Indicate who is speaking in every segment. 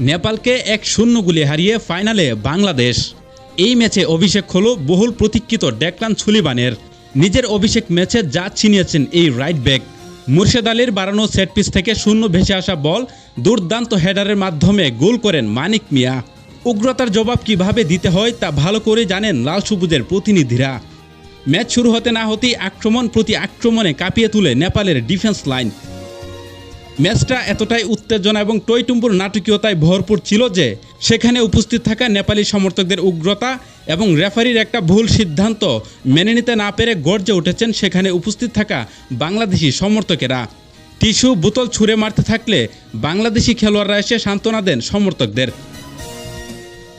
Speaker 1: নেপালকে 1-0 গোলে হারিয়ে ফাইনালে বাংলাদেশ। এই ম্যাচে অভিষেক হলো বহুল প্রতীক্ষিত ডেকলান সুলিভানের। নিজের অভিষেক ম্যাচে যা ছিনিয়েছেন এই রাইট ব্যাক। মুর্শেদ আলীর বাড়ানো সেট পিস থেকে শূন্য ভেসে আসা বল দুর্দান্ত হেডারের মাধ্যমে গোল করেন মানিক মিয়া। উগ্রতার জবাব কিভাবে দিতে হয় তা ভালো করে জানেন লাল সবুজের প্রতিনিধিরা। ম্যাচ শুরু হতে না হতেই আক্রমণ প্রতি আক্রমণে কাঁপিয়ে তুলে নেপালের ডিফেন্স লাইন। ম্যাচটা এতটাই উত্তেজনা এবং টইটুম্বুর নাটকীয়তায় ভরপুর ছিল যে সেখানে উপস্থিত থাকা নেপালি সমর্থকদের উগ্রতা এবং রেফারির একটা ভুল সিদ্ধান্ত মেনে নিতে না পেরে গর্জে উঠেছেন সেখানে উপস্থিত থাকা বাংলাদেশি সমর্থকেরা। টিস্যু বোতল ছুঁড়ে মারতে থাকলে বাংলাদেশি খেলোয়াড়রা এসে সান্ত্বনা দেন সমর্থকদের।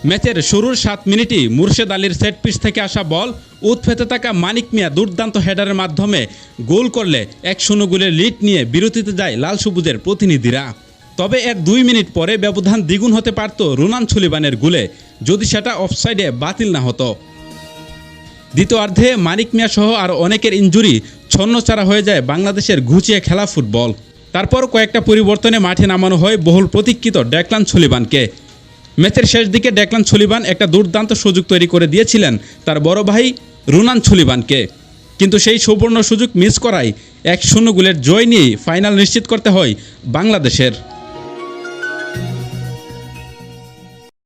Speaker 1: ম্যাচের শুরুর 7 মিনিটই মুর্শেদ আলীর সেট পিস থেকে আসা বল উৎফেতে থাকা মানিক মিয়া দুর্দান্ত হেডারের মাধ্যমে গোল করলে 1-0 গোলের লিড নিয়ে বিরতিতে যায় লাল সবুজের প্রতিনিধিরা। তবে এর 2 মিনিট পরে ব্যবধান দ্বিগুণ হতে পারত রোনান সুলিভানের গোলে, যদি সেটা অফসাইডে বাতিল না হতো। দ্বিতীয়ার্ধে মানিক মিয়া সহ আরও অনেকের ইনজুরি ছন্নছাড়া হয়ে যায় বাংলাদেশের ঘুচিয়ে খেলা ফুটবল। তারপর কয়েকটা পরিবর্তনে মাঠে নামানো হয় বহুল প্রতীক্ষিত ডেকলান সুলিভানকে। ম্যাচের শেষ দিকে ডেকলান সুলিভান একটা দুর্দান্ত সুযোগ তৈরি করে দিয়েছিলেন তার বড় ভাই রোনান সুলিভানকে, কিন্তু সেই সুবর্ণ সুযোগ মিস করায় 1-0 গোলের জয় নিয়েই ফাইনাল নিশ্চিত করতে হয় বাংলাদেশের।